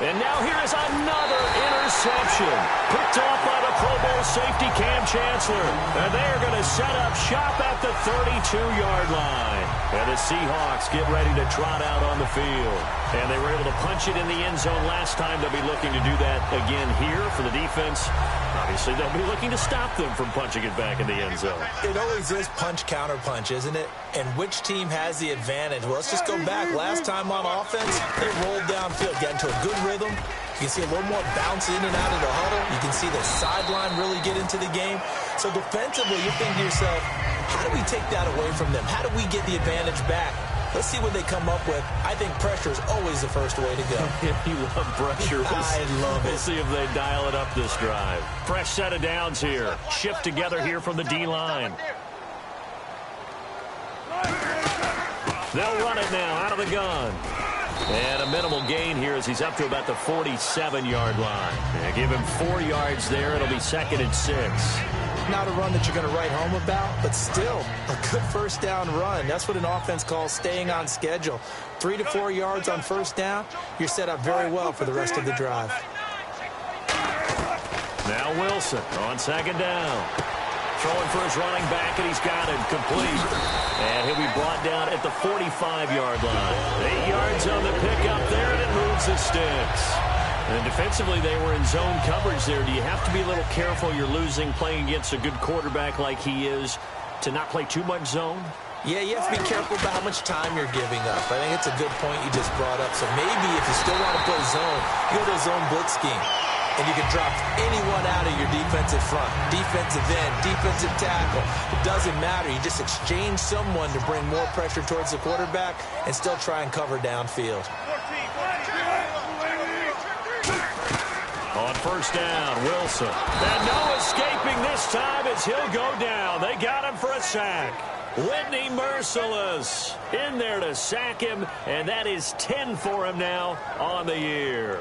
And now here is another interception. Picked off by the Pro Bowl safety Cam Chancellor. And they are going to set up shop at the 32-yard line. And the Seahawks get ready to trot out on the field. And they were able to punch it in the end zone last time. They'll be looking to do that again here for the defense. Obviously, they'll be looking to stop them from punching it back in the end zone. It always is punch-counter-punch, isn't it? And which team has the advantage? Well, let's just go back. Last time on offense, they rolled downfield, got into a good rhythm. You can see a little more bounce in and out of the huddle. You can see the sideline really get into the game. So defensively, you're thinking to yourself, how do we take that away from them? How do we get the advantage back? Let's see what they come up with. I think pressure is always the first way to go. You love pressure. I love it. We'll see if they dial it up this drive. Fresh set of downs here. Shift together here from the D-line. They'll run it now out of the gun. And a minimal gain here as he's up to about the 47-yard line. And give him 4 yards there. It'll be 2nd and 6. Not a run that you're going to write home about, but still a good first down run. That's what an offense calls staying on schedule. 3 to 4 yards on first down, you're set up very well for the rest of the drive. Now Wilson on second down. Throwing for his running back, and he's got it complete. And he'll be brought down at the 45-yard line. 8 yards on the pickup there, and it moves the sticks. And defensively, they were in zone coverage there. Do you have to be a little careful? You're losing playing against a good quarterback like he is to not play too much zone? Yeah, you have to be careful about how much time you're giving up. I think it's a good point you just brought up. So maybe if you still want to play zone, you go to a zone blitz scheme. And you can drop anyone out of your defensive front, defensive end, defensive tackle. It doesn't matter. You just exchange someone to bring more pressure towards the quarterback and still try and cover downfield. On first down, Wilson. And no escaping this time as he'll go down. They got him for a sack. Whitney Merciless in there to sack him, and that is 10 for him now on the year.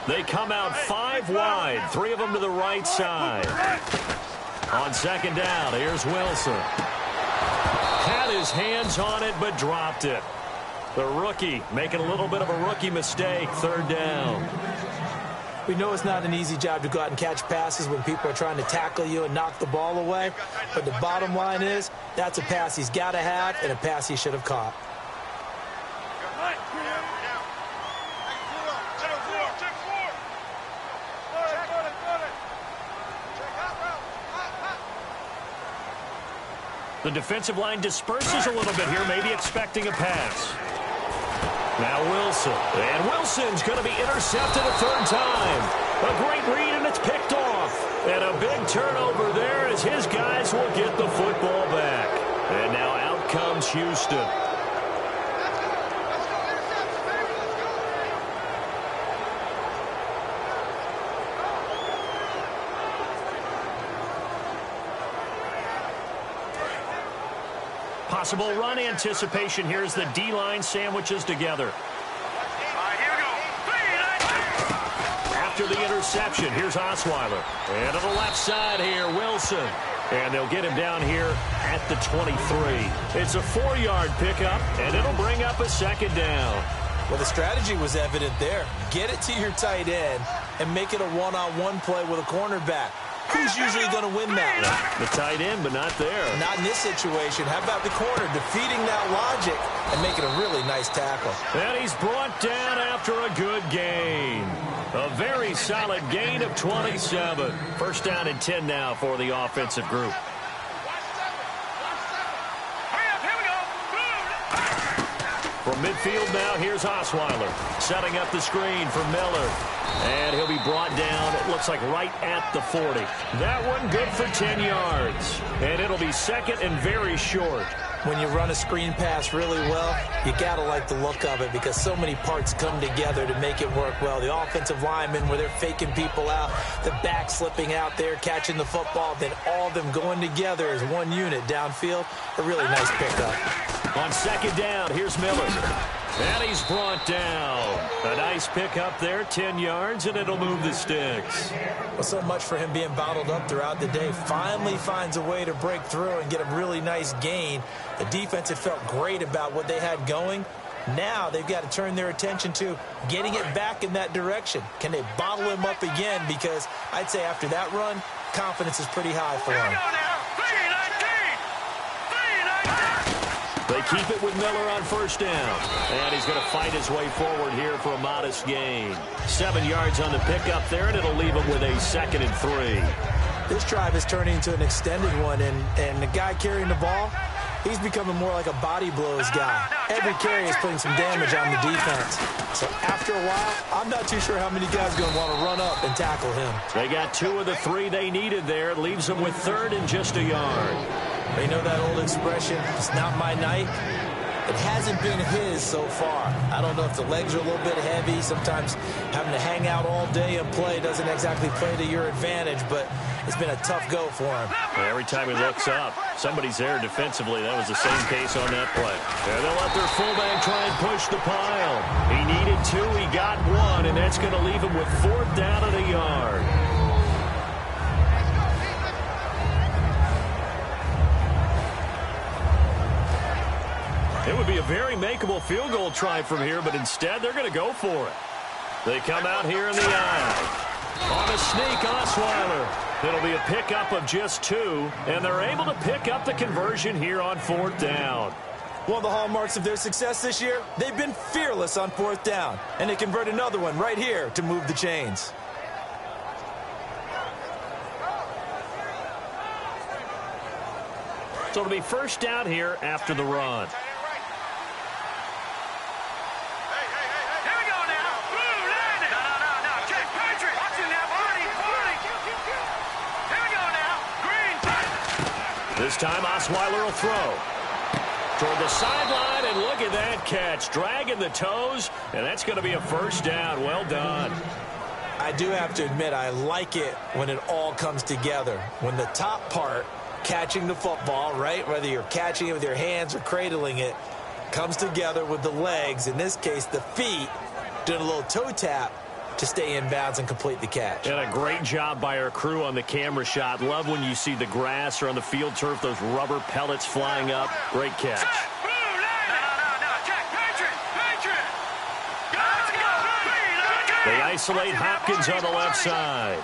They come out 5 wide, 3 of them to the right side. On second down, here's Wilson. Had his hands on it, but dropped it. The rookie making a little bit of a rookie mistake, third down. We know it's not an easy job to go out and catch passes when people are trying to tackle you and knock the ball away. But the bottom line is, that's a pass he's got to have and a pass he should have caught. The defensive line disperses a little bit here, maybe expecting a pass. Now Wilson. And Wilson's going to be intercepted a third time. A great read, and it's picked off. And a big turnover there as his guys will get the football back. And now out comes Houston. Possible run anticipation here as the D-line sandwiches together. After the interception, here's Osweiler. And to the left side here, Wilson. And they'll get him down here at the 23. It's a 4-yard pickup, and it'll bring up a second down. Well, the strategy was evident there. Get it to your tight end and make it a one-on-one play with a cornerback. Who's usually going to win that one? The tight end, but not there. Not in this situation. How about the corner defeating that logic and making a really nice tackle? And he's brought down after a good gain. A very solid gain of 27. First down and 10 now for the offensive group. From midfield now, here's Osweiler. Setting up the screen for Miller. And he'll be brought down, it looks like right at the 40. That one good for 10 yards. And it'll be second and very short. When you run a screen pass really well, you got to like the look of it because so many parts come together to make it work well. The offensive linemen, where they're faking people out, the back slipping out there, catching the football, then all of them going together as one unit downfield. A really nice pickup. On second down, here's Miller. And he's brought down. A nice pickup there, 10 yards, and it'll move the sticks. Well, so much for him being bottled up throughout the day. Finally finds a way to break through and get a really nice gain. The defense had felt great about what they had going. Now they've got to turn their attention to getting it back in that direction. Can they bottle him up again? Because I'd say after that run, confidence is pretty high for him. They keep it with Miller on first down. And he's going to fight his way forward here for a modest gain. 7 yards on the pickup there, and it'll leave him with a 2nd and 3. This drive is turning into an extended one, and the guy carrying the ball, he's becoming more like a body blows guy. Every carry is putting some damage on the defense. So after a while, I'm not too sure how many guys are going to want to run up and tackle him. They got 2 of the 3 they needed there. It leaves them with 3rd and just a yard. You know that old expression, it's not my night? It hasn't been his so far. I don't know if the legs are a little bit heavy. Sometimes having to hang out all day and play doesn't exactly play to your advantage, but it's been a tough go for him. Every time he looks up, somebody's there defensively. That was the same case on that play. And they'll let their fullback try and push the pile. He needed 2, he got 1, and that's going to leave him with 4th down and a yard. It would be a very makeable field goal try from here, but instead they're going to go for it. They come out here in the aisle. On a sneak, Osweiler. It'll be a pickup of just 2, and they're able to pick up the conversion here on 4th down. One of the hallmarks of their success this year, they've been fearless on 4th down, and they convert another one right here to move the chains. So it'll be first down here after the run. This time, Osweiler will throw. toward the sideline, and look at that catch. Dragging the toes, and that's going to be a first down. Well done. I do have to admit, I like it when it all comes together. When the top part, catching the football, right, whether you're catching it with your hands or cradling it, comes together with the legs, in this case the feet, doing a little toe tap to stay in bounds and complete the catch. And a great job by our crew on the camera shot. Love when you see the grass or on the field turf, those rubber pellets flying up. Great catch. They isolate Hopkins on the left side.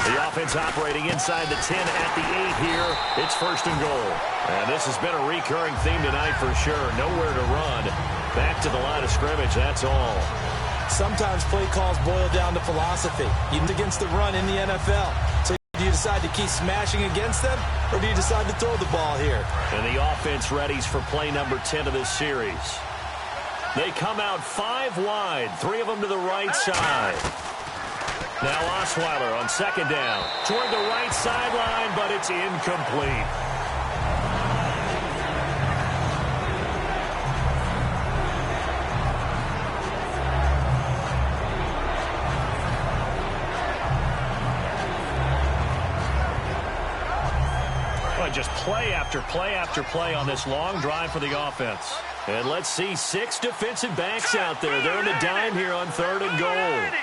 The offense operating inside the 10 at the 8 here. It's first and goal. And this has been a recurring theme tonight for sure. Nowhere to run. Back to the line of scrimmage, that's all. Sometimes play calls boil down to philosophy. Even against the run in the NFL. So do you decide to keep smashing against them, or do you decide to throw the ball here? And the offense readies for play number 10 of this series. They come out 5 wide, 3 of them to the right side. Now Osweiler on second down. Toward the right sideline, but it's incomplete. Well, just play after play after play on this long drive for the offense. And let's see 6 defensive backs out there. They're in the dime here on 3rd and goal.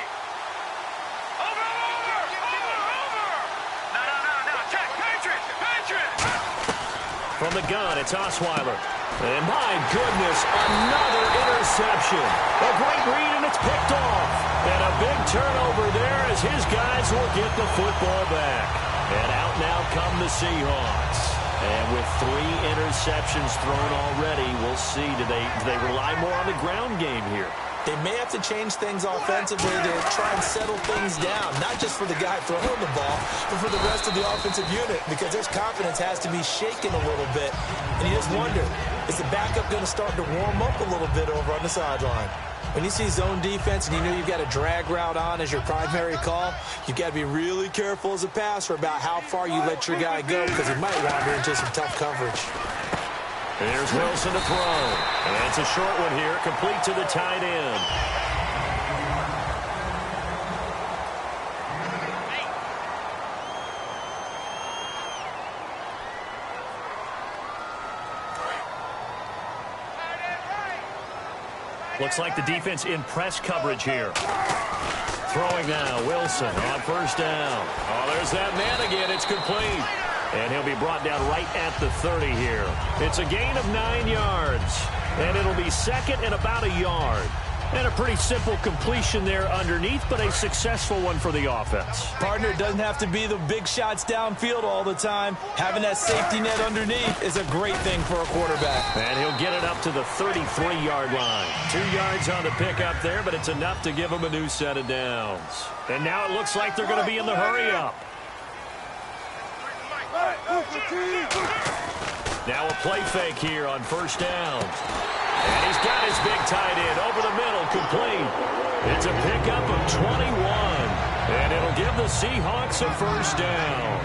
From the gun, it's Osweiler. And my goodness, another interception. A great read, and it's picked off. And a big turnover there as his guys will get the football back. And out now come the Seahawks. And with 3 interceptions thrown already, we'll see, do they rely more on the ground game here? They may have to change things offensively to try and settle things down, not just for the guy throwing the ball, but for the rest of the offensive unit, because his confidence has to be shaken a little bit. And you just wonder, is the backup going to start to warm up a little bit over on the sideline? When you see zone defense and you know you've got a drag route on as your primary call, you've got to be really careful as a passer about how far you let your guy go, because he might wander into some tough coverage. Here's Wilson to throw. And that's a short one here, complete to the tight end. Looks like the defense in press coverage here. Throwing now, Wilson on first down. Oh, there's that man again. It's complete. And he'll be brought down right at the 30 here. It's a gain of 9 yards. And it'll be second and about a yard. And a pretty simple completion there underneath, but a successful one for the offense. Partner, it doesn't have to be the big shots downfield all the time. Having that safety net underneath is a great thing for a quarterback. And he'll get it up to the 33-yard line. 2 yards on the pickup there, but it's enough to give him a new set of downs. And now it looks like they're going to be in the hurry-up. Now a play fake here on first down. And he's got his big tight end over the middle, complete. It's a pickup of 21. And it'll give the Seahawks a first down.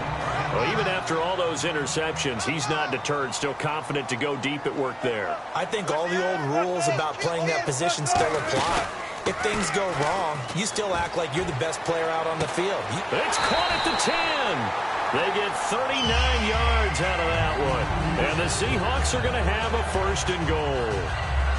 Well, even after all those interceptions, he's not deterred, still confident to go deep at work there. I think all the old rules about playing that position still apply. If things go wrong, you still act like you're the best player out on the field. It's caught at the 10. They get 39 yards out of that one. And the Seahawks are going to have a first and goal.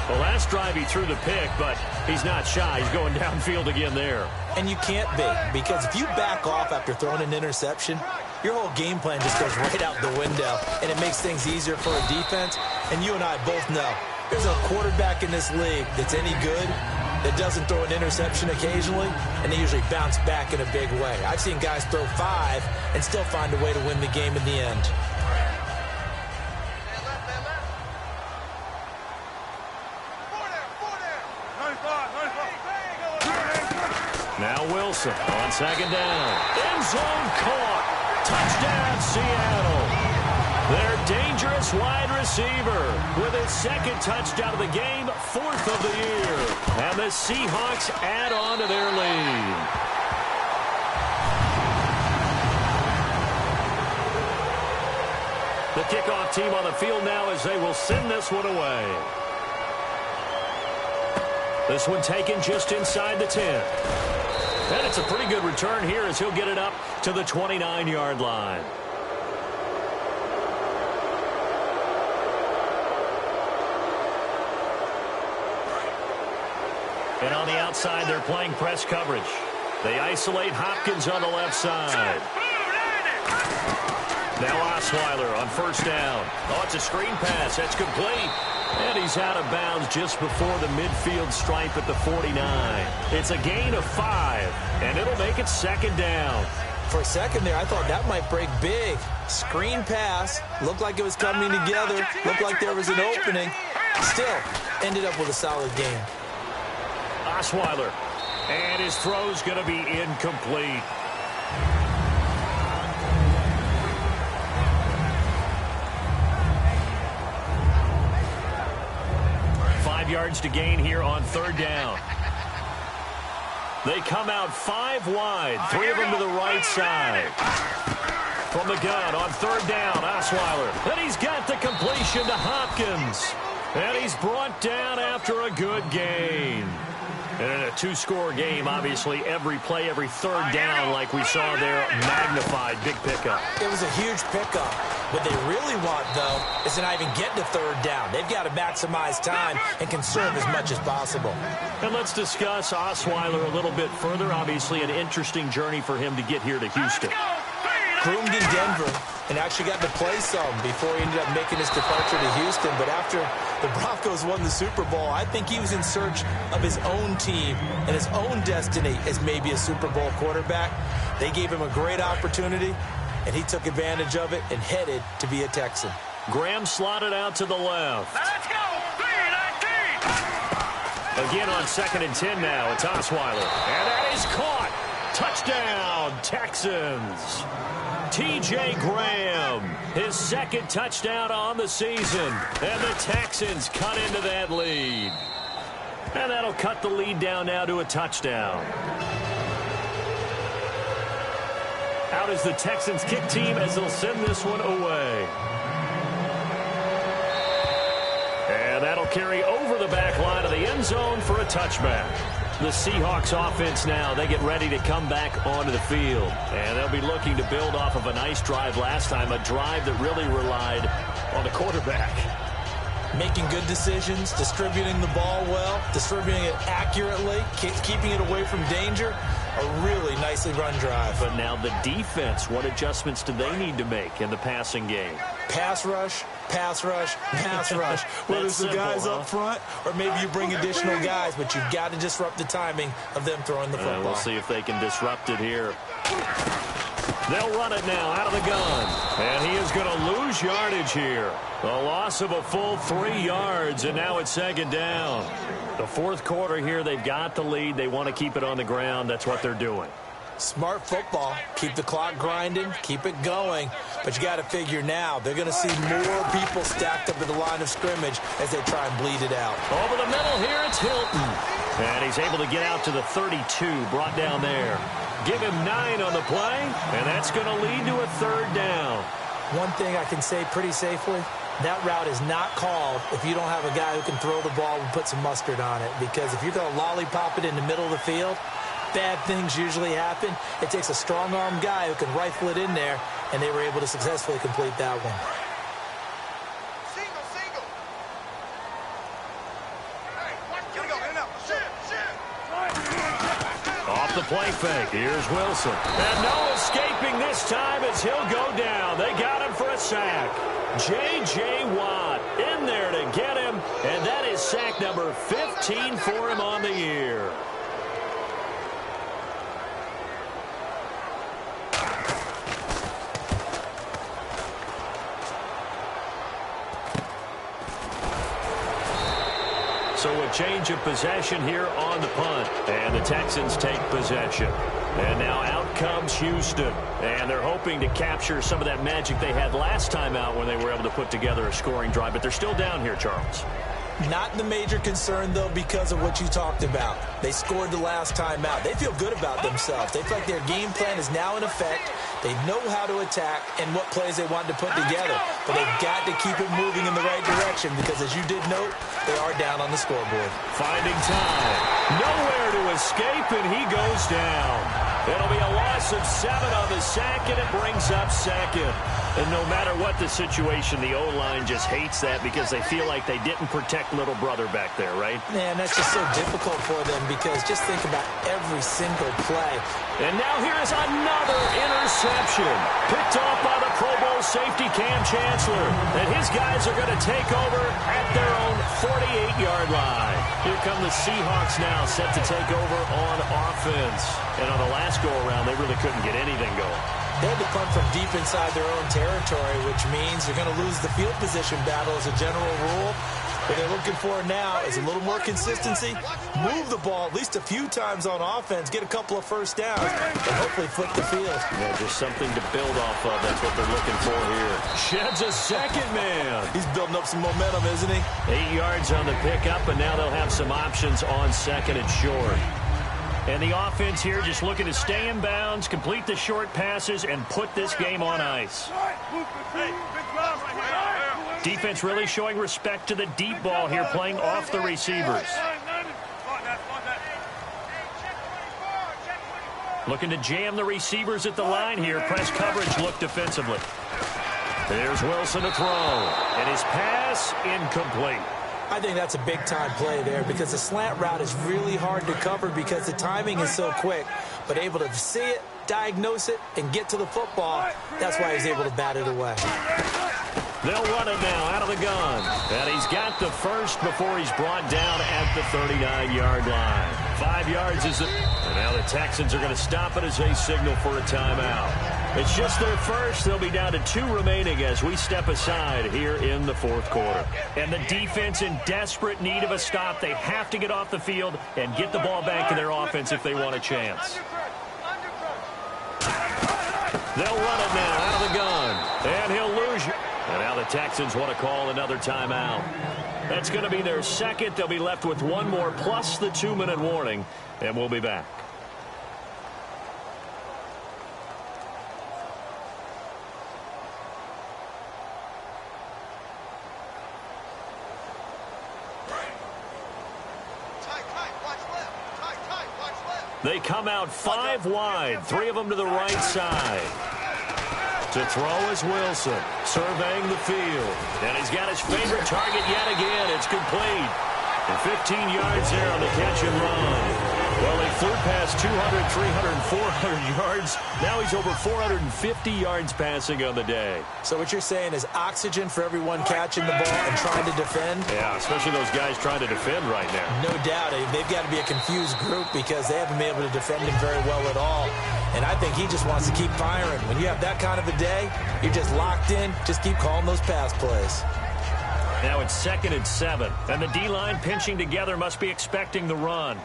The last drive he threw the pick, but he's not shy. He's going downfield again there. And you can't be, because if you back off after throwing an interception, your whole game plan just goes right out the window, and it makes things easier for a defense. And you and I both know there's a quarterback in this league that's any good that doesn't throw an interception occasionally, and they usually bounce back in a big way. I've seen guys throw 5 and still find a way to win the game in the end. Now Wilson on second down. End zone caught. Touchdown, Seattle. Their dangerous wide receiver with his second touchdown of the game, 4th of the year. And the Seahawks add on to their lead. The kickoff team on the field now as they will send this one away. This one taken just inside the 10. And it's a pretty good return here as he'll get it up to the 29-yard line. And on the outside, they're playing press coverage. They isolate Hopkins on the left side. Now Osweiler on first down. Oh, it's a screen pass. That's complete. And he's out of bounds just before the midfield stripe at the 49. It's a gain of 5, and it'll make it second down. For a second there, I thought that might break big. Screen pass. Looked like it was coming together. Looked like there was an opening. Still, ended up with a solid gain. Osweiler. And his throw's going to be incomplete. Yards to gain here on third down. They come out 5 wide, 3 of them to the right side. From the gun on third down, Osweiler. And he's got the completion to Hopkins. And he's brought down after a good gain. And in a 2-score game, obviously, every play, every third down, like we saw there, magnified. Big pickup. It was a huge pickup. What they really want, though, is to not even get to third down. They've got to maximize time and conserve as much as possible. And let's discuss Osweiler a little bit further. Obviously, an interesting journey for him to get here to Houston. Groomed in Denver and actually got to play some before he ended up making his departure to Houston. But after the Broncos won the Super Bowl, I think he was in search of his own team and his own destiny as maybe a Super Bowl quarterback. They gave him a great opportunity, and he took advantage of it and headed to be a Texan. Graham slotted out to the left. Let's go! 3-19! Again on 2nd and 10 now. It's Osweiler. And that is caught. Touchdown, Texans. T.J. Graham, his second touchdown on the season. And the Texans cut into that lead. And that'll cut the lead down now to a touchdown. Out is the Texans kick team as they'll send this one away. And that'll carry over the back line of the end zone for a touchback. The Seahawks offense now, they get ready to come back onto the field. And they'll be looking to build off of a nice drive last time, a drive that really relied on the quarterback. Making good decisions, distributing the ball well, distributing it accurately, keeping it away from danger. A really nicely run drive. But now the defense, what adjustments do they need to make in the passing game? Pass rush, pass rush, pass rush. Whether it's the guys up front or maybe you bring additional guys, but you've got to disrupt the timing of them throwing the football. We'll see if they can disrupt it here. They'll run it now out of the gun. And he is going to lose yardage here. A loss of a full 3 yards, and now it's second down. The fourth quarter here, they've got the lead. They want to keep it on the ground. That's what they're doing. Smart football. Keep the clock grinding. Keep it going. But you got to figure now, they're going to see more people stacked up at the line of scrimmage as they try and bleed it out. Over the middle here, it's Hilton. And he's able to get out to the 32, brought down there. Give him 9 on the play, and that's going to lead to a third down. One thing I can say pretty safely, that route is not called if you don't have a guy who can throw the ball and put some mustard on it. Because if you're going to lollipop it in the middle of the field, bad things usually happen. It takes a strong-arm guy who can rifle it in there, and they were able to successfully complete that one. Single. Hey, here we go. In and out. Off the play fake. Here's Wilson. And no escaping this time as he'll go down. They got him for a sack. J.J. Watt in there to get him. And that is sack number 15 for him on the year. So a change of possession here on the punt. And the Texans take possession. And now out comes Houston. And they're hoping to capture some of that magic they had last time out when they were able to put together a scoring drive. But they're still down here, Charles. Not the major concern, though, because of what you talked about. They scored the last time out. They feel good about themselves. They feel like their game plan is now in effect. They know how to attack and what plays they want to put together. But they've got to keep it moving in the right direction because, as you did note, they are down on the scoreboard. Finding time. Nowhere to escape, and he goes down. It'll be a loss of 7 on the sack, and it brings up second. And no matter what the situation, the O-line just hates that because they feel like they didn't protect little brother back there, right? Man, that's just so difficult for them because just think about every single play. And now here is another interception. Picked off by the Pro Bowl safety Cam Chancellor. And his guys are going to take over at their own 48-yard line. Here come the Seahawks now, set to take over on offense. And on the last go-around, they really couldn't get anything going. They had to punt from deep inside their own territory, which means they're going to lose the field position battle as a general rule. What they're looking for now is a little more consistency, move the ball at least a few times on offense, get a couple of first downs, and hopefully flip the field. Yeah, just something to build off of. That's what they're looking for here. Sheds a second man. He's building up some momentum, isn't he? 8 yards on the pickup, and now they'll have some options on second and short. And the offense here just looking to stay in bounds, complete the short passes, and put this game on ice. Defense really showing respect to the deep ball here, playing off the receivers. Looking to jam the receivers at the line here. Press coverage look defensively. There's Wilson to throw. And his pass incomplete. I think that's a big-time play there because the slant route is really hard to cover because the timing is so quick. But able to see it, diagnose it, and get to the football, that's why he's able to bat it away. They'll run it now out of the gun. And he's got the first before he's brought down at the 39-yard line. 5 yards is it. And now the Texans are going to stop it as they signal for a timeout. It's just their first. They'll be down to 2 remaining as we step aside here in the fourth quarter. And the defense in desperate need of a stop. They have to get off the field and get the ball back to their offense if they want a chance. They'll run it now out of the gun. And he'll lose you. And now the Texans want to call another timeout. That's going to be their second. They'll be left with 1 more plus the 2-minute warning. And we'll be back. They come out 5 wide, 3 of them to the right side. To throw is Wilson, surveying the field. And he's got his favorite target yet again. It's complete. And 15 yards there on the catch and run. Well, he flew past 200, 300, 400 yards. Now he's over 450 yards passing on the day. So what you're saying is oxygen for everyone catching the ball and trying to defend? Yeah, especially those guys trying to defend right now. No doubt. They've got to be a confused group because they haven't been able to defend him very well at all. And I think he just wants to keep firing. When you have that kind of a day, you're just locked in. Just keep calling those pass plays. Now it's 2nd and 7. And the D-line pinching together must be expecting the run.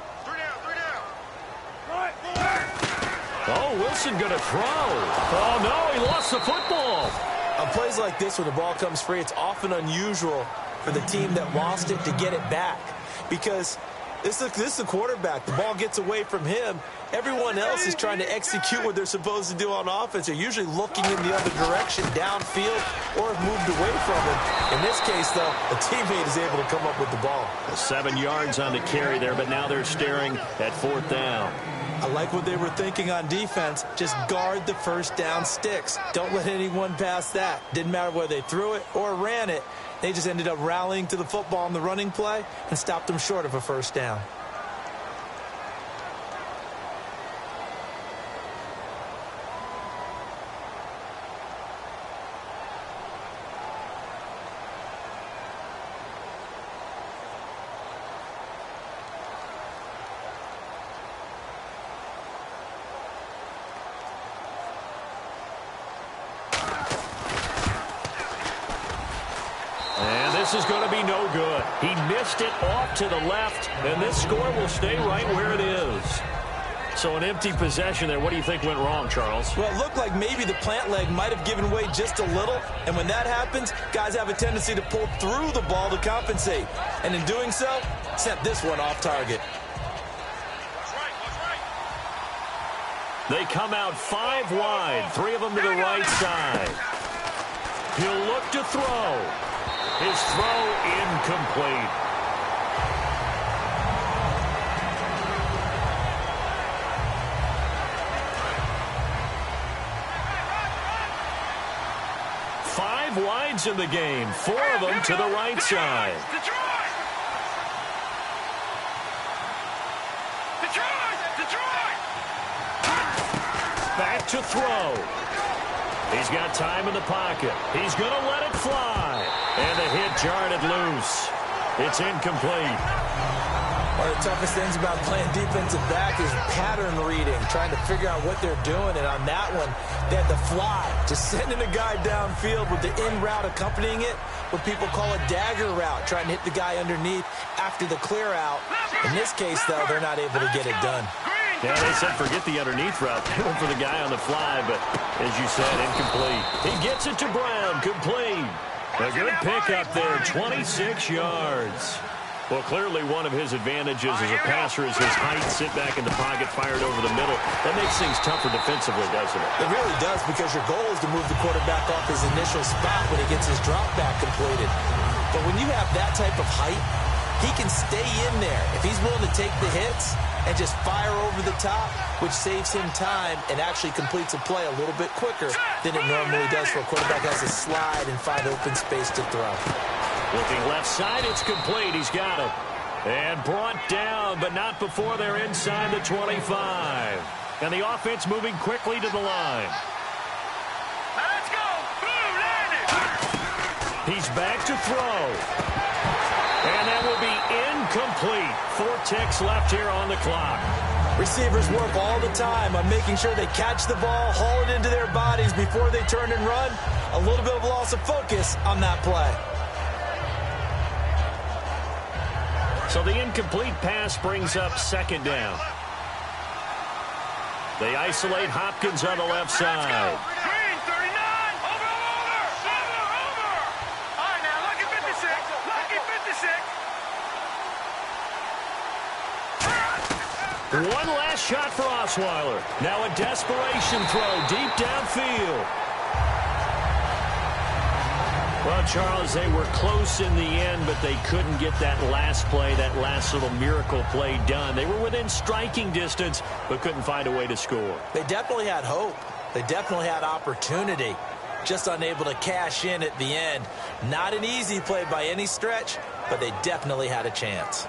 Oh, Wilson going to throw. Oh, no, he lost the football. On plays like this, when the ball comes free, it's often unusual for the team that lost it to get it back. Because this is the quarterback. The ball gets away from him. Everyone else is trying to execute what they're supposed to do on offense. They're usually looking in the other direction, downfield, or have moved away from him. In this case, though, a teammate is able to come up with the ball. 7 yards on the carry there, but now they're staring at 4th down. I like what they were thinking on defense. Just guard the first down sticks. Don't let anyone pass that. Didn't matter whether they threw it or ran it. They just ended up rallying to the football on the running play and stopped them short of a first down. This is going to be no good. He missed it off to the left, and this score will stay right where it is. So an empty possession there. What do you think went wrong, Charles? Well, it looked like maybe the plant leg might have given way just a little. And when that happens, guys have a tendency to pull through the ball to compensate. And in doing so, sent this one off target. They come out 5 wide, 3 of them to the right side. He'll look to throw. His throw incomplete. Five wides in the game, 4 of them to the right side. Back to throw. He's got time in the pocket. He's going to let it fly. And the hit jarred it loose. It's incomplete. One of the toughest things about playing defensive back is pattern reading, trying to figure out what they're doing. And on that one, they had the fly, just sending a guy downfield with the in route accompanying it, what people call a dagger route, trying to hit the guy underneath after the clear out. In this case, though, they're not able to get it done. Yeah, they said forget the underneath route. They went for the guy on the fly, but as you said, incomplete. He gets it to Brown, complete. A good pickup there, 26 yards. Well, clearly one of his advantages as a passer is his height, sit back in the pocket, fired over the middle. That makes things tougher defensively, doesn't it? It really does, because your goal is to move the quarterback off his initial spot when he gets his drop back completed. But when you have that type of height, he can stay in there. If he's willing to take the hits and just fire over the top, which saves him time and actually completes a play a little bit quicker than it normally does for a quarterback has to slide and find open space to throw. Looking left side, it's complete. He's got it. And brought down, but not before they're inside the 25. And the offense moving quickly to the line. Let's go. Boom, landed. He's back to throw. And that will be incomplete. 4 ticks left here on the clock. Receivers work all the time on making sure they catch the ball, haul it into their bodies before they turn and run. A little bit of loss of focus on that play. So the incomplete pass brings up 2nd down. They isolate Hopkins on the left side. Green, 39. Over. All right, now, lucky 56. Lucky 56. One last shot for Osweiler. Now a desperation throw deep downfield. Well, Charles, they were close in the end, but they couldn't get that last play, that last little miracle play done. They were within striking distance, but couldn't find a way to score. They definitely had hope. They definitely had opportunity. Just unable to cash in at the end. Not an easy play by any stretch, but they definitely had a chance.